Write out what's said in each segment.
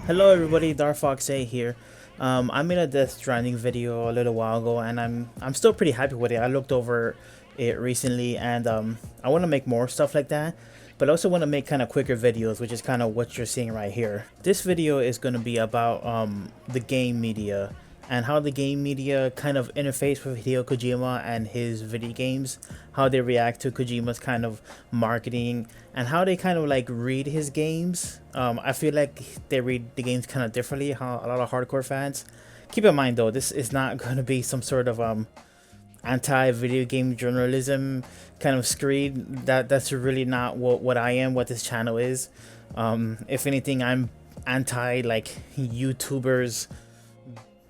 Hello everybody, Darfox here. I made a Death Stranding video a little while ago, and I'm still pretty happy with it. I looked over it recently, and I want to make more stuff like that, but I also want to make kind of quicker videos, which is kind of what you're seeing right here. This video is going to be about the game media and how the game media kind of interface with Hideo Kojima and his video games, how they react to Kojima's kind of marketing, and how they kind of like read his games. I feel like they read the games kind of differently, how a lot of hardcore fans. Keep in mind though, this is not going to be some sort of anti-video game journalism kind of screed. That's really not what I am, what this channel is. If anything, I'm anti like YouTubers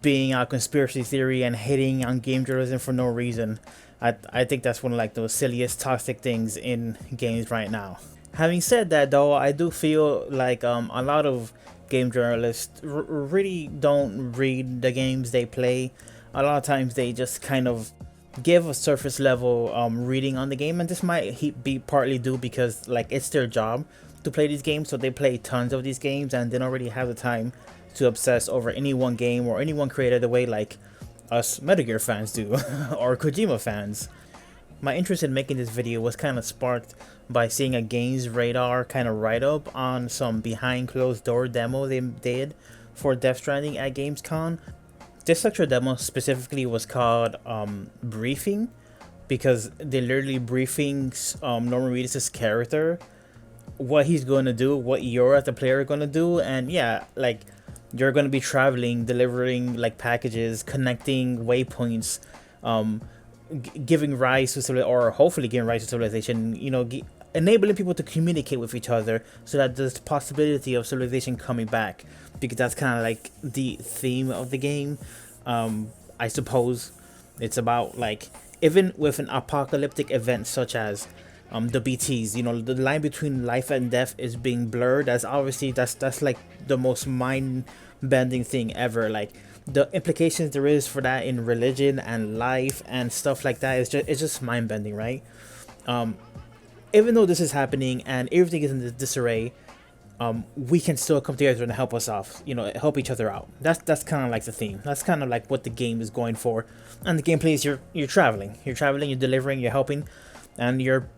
being a conspiracy theory and hating on game journalism for no reason. I think that's one of like the silliest toxic things in games right now. Having said that though, I do feel like a lot of game journalists really don't read the games they play. A lot of times they just kind of give a surface level reading on the game, and this might be partly due because like it's their job to play these games, so they play tons of these games and they don't really have the time to obsess over any one game or any one creator the way like us Metal Gear fans do or Kojima fans. My interest in making this video was kind of sparked by seeing a Games Radar kind of write-up on some behind closed door demo they did for Death Stranding at Gamescom. This lecture demo specifically was called Briefing, because they literally briefing Norman Reedus' character, what he's going to do, what you're as the player are going to do, and yeah, like you're going to be traveling, delivering like packages, connecting waypoints, giving rise to or hopefully giving rise to civilization, you know, enabling people to communicate with each other so that there's the possibility of civilization coming back, because that's kind of like the theme of the game. I suppose it's about like, even with an apocalyptic event such as the BTs, you know, the line between life and death is being blurred. That's obviously that's like the most mind-bending thing ever. Like the implications there is for that in religion and life and stuff like that is just mind-bending, right? Even though this is happening and everything is in this disarray, we can still come together and help us off, you know, help each other out. That's kind of like the theme. That's kind of like what the game is going for. And the gameplay is you're traveling, you're delivering, you're helping, and you're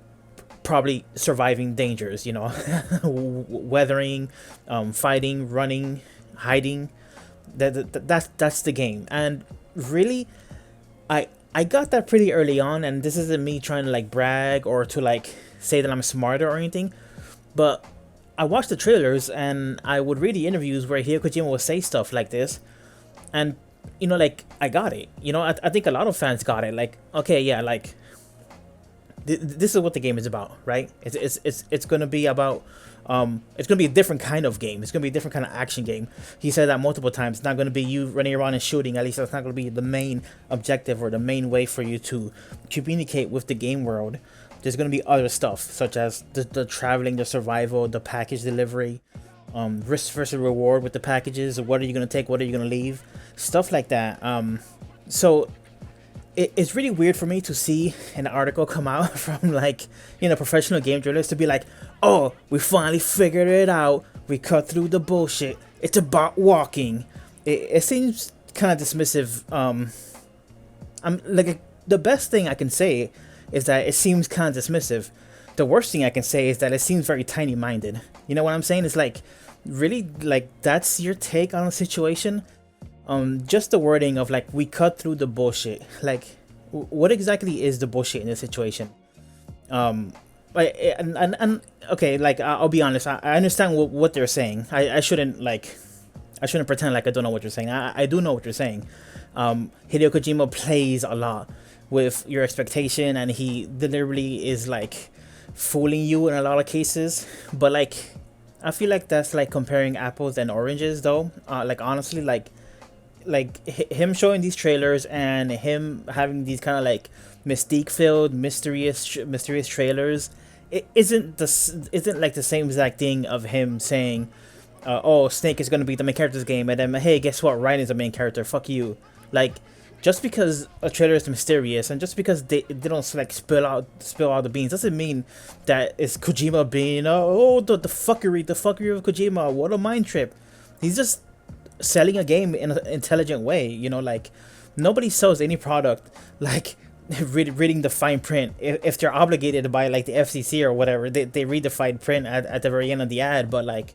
probably surviving dangers, you know, weathering, fighting, running, hiding. That's the game. And really, I got that pretty early on, and this isn't me trying to like brag or to like say that I'm smarter or anything, but I watched the trailers and I would read the interviews where Hideo Kojima would say stuff like this, and you know, like I got it. You know, I think a lot of fans got it. Like, okay, yeah, like this is what the game is about, right? It's gonna be about it's gonna be a different kind of game. It's gonna be a different kind of action game. He said that multiple times. It's not gonna be you running around and shooting. At least that's not gonna be the main objective or the main way for you to communicate with the game world. There's gonna be other stuff such as the traveling, the survival, the package delivery, risk versus reward with the packages. What are you gonna take? What are you gonna leave? Stuff like that. So it's really weird for me to see an article come out from like, you know, professional game journalists to be like, oh, we finally figured it out, we cut through the bullshit, it's about walking. It seems kind of dismissive. I'm like, the best thing I can say is that it seems kind of dismissive. The worst thing I can say is that it seems very tiny minded. You know what I'm saying? It's like, really, like that's your take on the situation? Just the wording of like, we cut through the bullshit. Like, what exactly is the bullshit in this situation? And okay, like I'll be honest. I understand what they're saying. I shouldn't pretend like I don't know what you're saying. I do know what you're saying. Hideo Kojima plays a lot with your expectation, and he deliberately is like fooling you in a lot of cases. But like, I feel like that's like comparing apples and oranges, though. Like honestly, like him showing these trailers and him having these kind of like mystique-filled, mysterious trailers, it isn't like the same exact thing of him saying, "Oh, Snake is gonna be the main character's game," and then, "Hey, guess what? Ryan is the main character. Fuck you." Like, just because a trailer is mysterious and just because they don't like spill out the beans doesn't mean that it's Kojima being the fuckery of Kojima. What a mind trip. He's just selling a game in an intelligent way. You know, like nobody sells any product like reading the fine print. If they're obligated by like the FCC or whatever, they read the fine print at the very end of the ad. But like,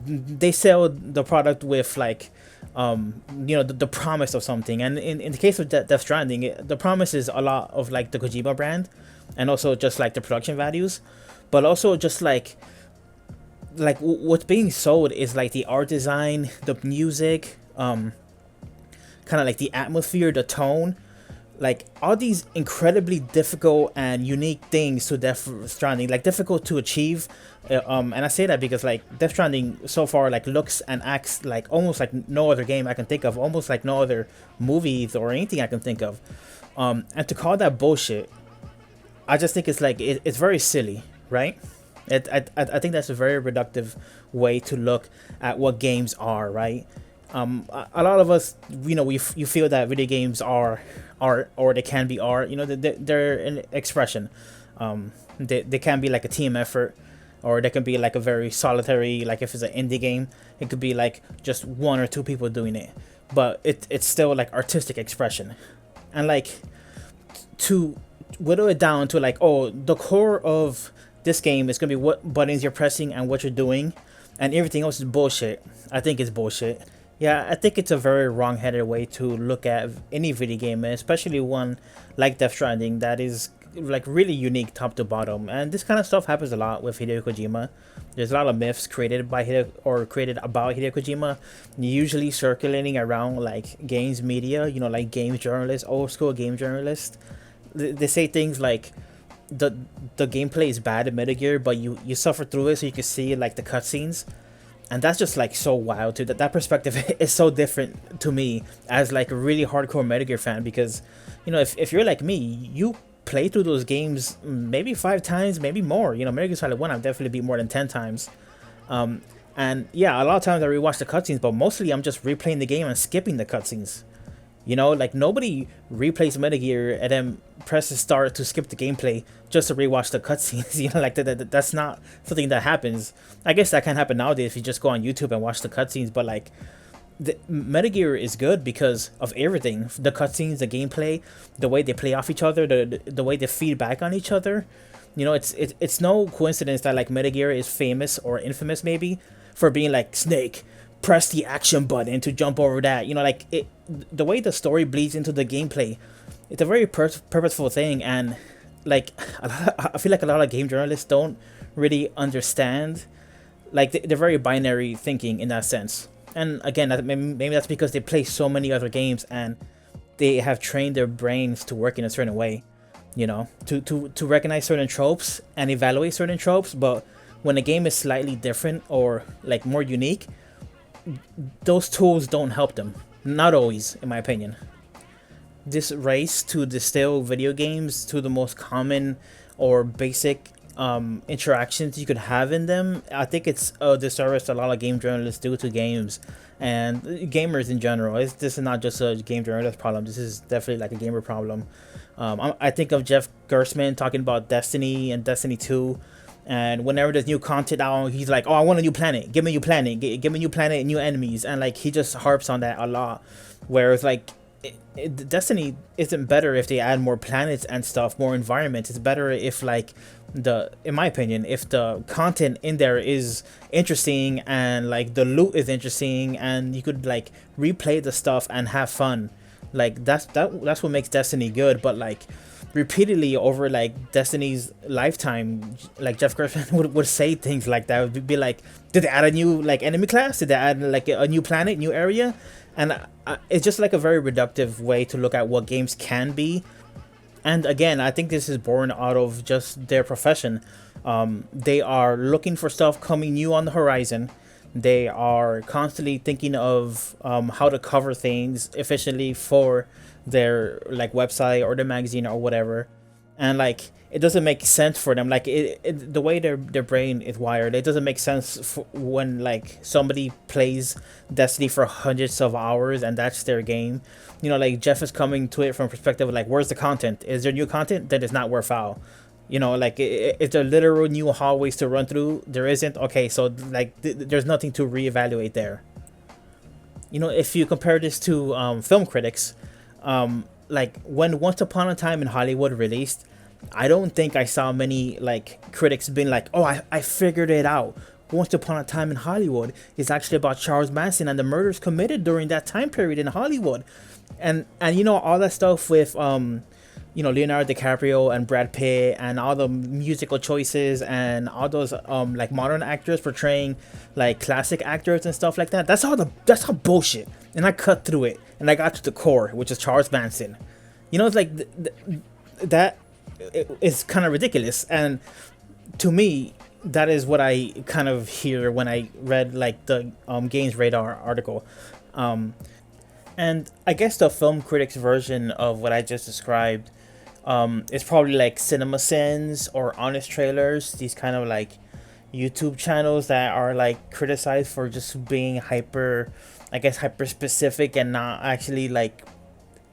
they sell the product with like, the promise of something. And in the case of Death Stranding, the promise is a lot of like the Kojima brand, and also just like the production values, but also just what's being sold is like the art design, the music, kind of like the atmosphere, the tone, like all these incredibly difficult and unique things to Death Stranding, like difficult to achieve. And I say that because like Death Stranding so far like looks and acts like almost like no other game I can think of, almost like no other movies or anything I can think of. And to call that bullshit, I just think it's like it's very silly, right? I think that's a very reductive way to look at what games are, right? A lot of us, you feel that video games are art, or they can be art. You know, they're an expression. They can be like a team effort, or they can be like a very solitary, like if it's an indie game, it could be like just one or two people doing it. But it's still like artistic expression. And like to whittle it down to like, oh, the core of this game is gonna be what buttons you're pressing and what you're doing, and everything else is bullshit. I think it's bullshit. Yeah, I think it's a very wrong-headed way to look at any video game, especially one like Death Stranding that is like really unique top to bottom. And this kind of stuff happens a lot with Hideo Kojima. There's a lot of myths created by created about Hideo Kojima, usually circulating around like games media, like game journalists, old school game journalists. They say things like the gameplay is bad in Metal Gear, but you suffer through it so you can see like the cutscenes. And that's just like so wild too. That perspective is so different to me as like a really hardcore Metal Gear fan, because if you're like me, you play through those games maybe 5 times, maybe more. Metal Gear Solid 1 I've definitely beat more than 10 times. And yeah, a lot of times I rewatch the cutscenes, but mostly I'm just replaying the game and skipping the cutscenes. Like nobody replays Metal Gear and then presses start to skip the gameplay just to rewatch the cutscenes. Like that's not something that happens. I guess that can happen nowadays if you just go on YouTube and watch the cutscenes. But like, the Metal Gear is good because of everything: the cutscenes, the gameplay, the way they play off each other, the way they feed back on each other. It's no coincidence that like Metal Gear is famous, or infamous maybe, for being like, Snake, press the action button to jump over that. The way the story bleeds into the gameplay, it's a very purposeful thing. And like I feel like a lot of game journalists don't really understand, like they're very binary thinking in that sense. And again, maybe that's because they play so many other games and they have trained their brains to work in a certain way, to recognize certain tropes and evaluate certain tropes. But when a game is slightly different or like more unique, those tools don't help them. Not always, in my opinion. This race to distill video games to the most common or basic interactions you could have in them, I think it's a disservice a lot of game journalists do to games and gamers in general. This is not just a game journalist problem. This is definitely like a gamer problem. I think of Jeff Gerstmann talking about Destiny and Destiny 2. And whenever there's new content out, he's like, oh, I want a new planet. Give me a new planet. Give me a new planet and new enemies. And like, he just harps on that a lot. Whereas like, Destiny isn't better if they add more planets and stuff, more environments. It's better if like in my opinion, if the content in there is interesting and like the loot is interesting and you could like replay the stuff and have fun. Like that's what makes Destiny good. But like, repeatedly over like Destiny's lifetime, like Jeff Gerstmann would say things like that. Would be like, did they add a new like enemy class? Did they add like a new planet, new area? And it's just like a very reductive way to look at what games can be. And again, I think this is born out of just their profession. They are looking for stuff coming new on the horizon. They are constantly thinking of how to cover things efficiently for their like website or their magazine or whatever. And like, it doesn't make sense for them. Like the way their brain is wired, it doesn't make sense when like somebody plays Destiny for hundreds of hours and that's their game. Like Jeff is coming to it from a perspective of like, where's the content? Is there new content? Then it's not worthwhile. You know, like is there literal new hallways to run through? There isn't. Okay, so like there's nothing to reevaluate there. You know, if you compare this to film critics, like when Once Upon a Time in Hollywood released, I don't think I saw many like critics being like, "Oh, I figured it out. Once Upon a Time in Hollywood is actually about Charles Manson and the murders committed during that time period in Hollywood," and you know all that stuff with you know, Leonardo DiCaprio and Brad Pitt and all the musical choices and all those like modern actors portraying like classic actors and stuff like that. That's all bullshit. And I cut through it and I got to the core, which is Charles Manson. You know, it's like that is kind of ridiculous. And to me, that is what I kind of hear when I read like the Games Radar article. And I guess the film critics version of what I just described it's probably like Cinema Sins or Honest Trailers, these kind of like YouTube channels that are like criticized for just being hyper, I guess, hyper specific and not actually like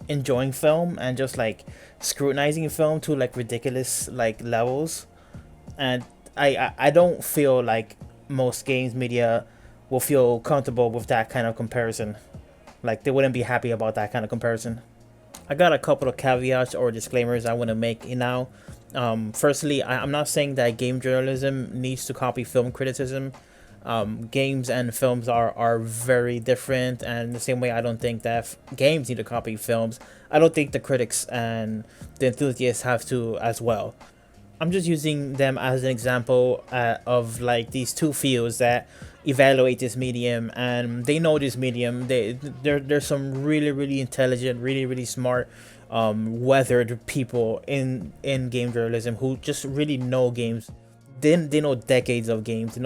enjoying film and just like scrutinizing film to like ridiculous like levels. And I don't feel like most games media will feel comfortable with that kind of comparison. Like they wouldn't be happy about that kind of comparison. I got a couple of caveats or disclaimers I want to make now. Firstly, I'm not saying that game journalism needs to copy film criticism. Games and films are very different, and the same way I don't think that games need to copy films, I don't think the critics and the enthusiasts have to as well. I'm just using them as an example of like these two fields that evaluate this medium, and they know this medium. There's some really intelligent, really smart, weathered people in game journalism who just really know games. They know decades of games. They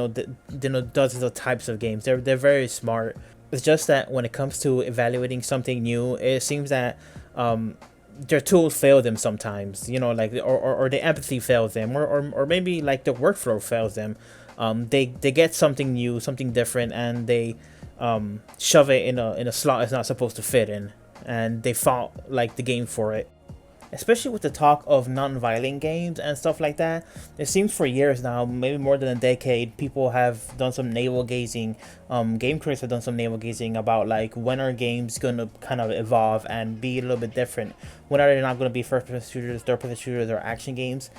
know dozens of types of games. They're very smart. It's just that when it comes to evaluating something new, it seems that their tools fail them sometimes, you know, like or the empathy fails them, or maybe like the workflow fails them. They get something new, something different, and they shove it in a slot it's not supposed to fit in, and they fault like the game for it. Especially with the talk of non-violent games and stuff like that, it seems for years now, maybe more than a decade, people have done some navel gazing. Game critics have done some navel gazing about like when are games gonna kind of evolve and be a little bit different. When are they not gonna be first-person shooters, third-person shooters, or action games?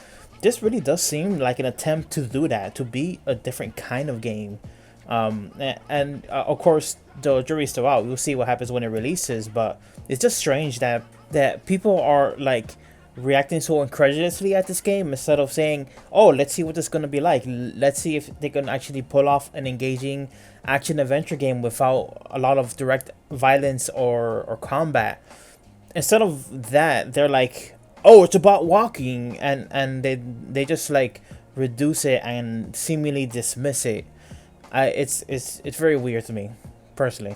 This really does seem like an attempt to do that, to be a different kind of game. And of course, the jury's still out. We'll see what happens when it releases, but it's just strange that people are like reacting so incredulously at this game instead of saying, "Oh, let's see what this is gonna be like. Let's see if they can actually pull off an engaging action adventure game without a lot of direct violence or combat." Instead of that, they're like, "Oh, it's about walking," and they just like reduce it and seemingly dismiss it. It's very weird to me, personally,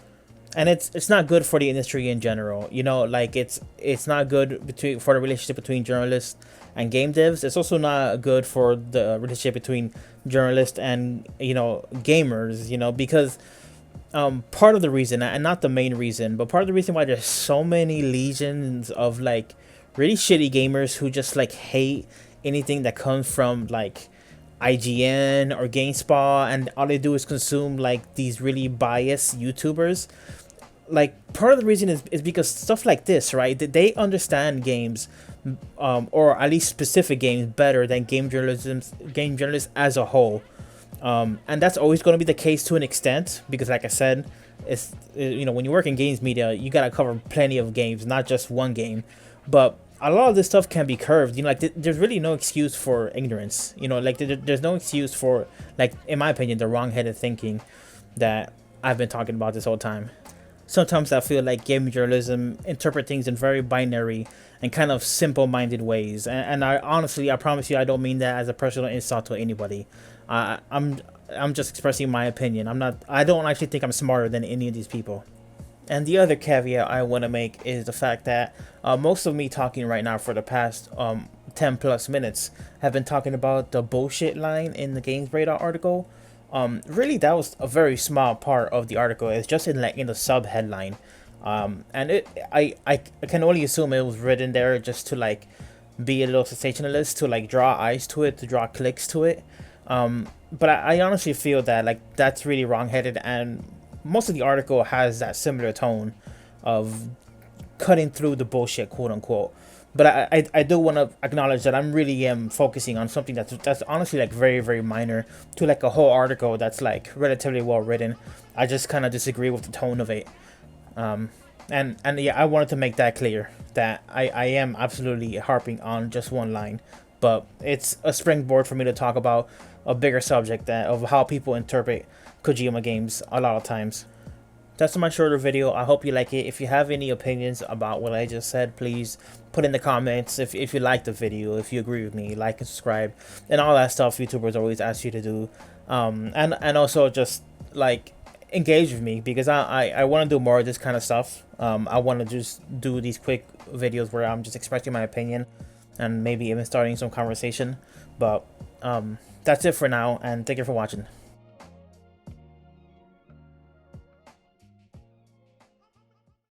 and it's not good for the industry in general. You know, like it's not good for the relationship between journalists and game devs. It's also not good for the relationship between journalists and, you know, gamers. You know, because part of the reason, and not the main reason, but part of the reason why there's so many legions of like really shitty gamers who just like hate anything that comes from like IGN or GameSpot, and all they do is consume like these really biased YouTubers. Like part of the reason is because stuff like this, right? They understand games, or at least specific games better than game journalists as a whole. And that's always going to be the case to an extent, because like I said, it's, you know, when you work in games media, you gotta cover plenty of games, not just one game. But a lot of this stuff can be curved. You know, like there's really no excuse for ignorance. You know, like there's no excuse for, like, in my opinion, the wrong-headed thinking that I've been talking about this whole time. Sometimes I feel like game journalism interpret things in very binary and kind of simple-minded ways. And I honestly, I promise you, I don't mean that as a personal insult to anybody. I'm just expressing my opinion. I don't actually think I'm smarter than any of these people. And the other caveat I want to make is the fact that most of me talking right now for the past 10 plus minutes have been talking about the bullshit line in the Games Radar article. Really, that was a very small part of the article. It's just in the sub headline, and I can only assume it was written there just to like be a little sensationalist to like draw eyes to it, to draw clicks to it. But I honestly feel that like that's really wrong-headed, and most of the article has that similar tone of cutting through the bullshit, quote unquote. But I do want to acknowledge that I'm really focusing on something that's honestly like very very minor to like a whole article that's like relatively well written. I just kind of disagree with the tone of it. And yeah, I wanted to make that clear that I am absolutely harping on just one line, but it's a springboard for me to talk about a bigger subject that of how people interpret Kojima games a lot of times. That's my shorter video. I hope you like it. If you have any opinions about what I just said, please put in the comments. If you like the video, if you agree with me, like and subscribe, and all that stuff YouTubers always ask you to do. And also just like engage with me, because I want to do more of this kind of stuff. I want to just do these quick videos where I'm just expressing my opinion and maybe even starting some conversation. But that's it for now, and thank you for watching.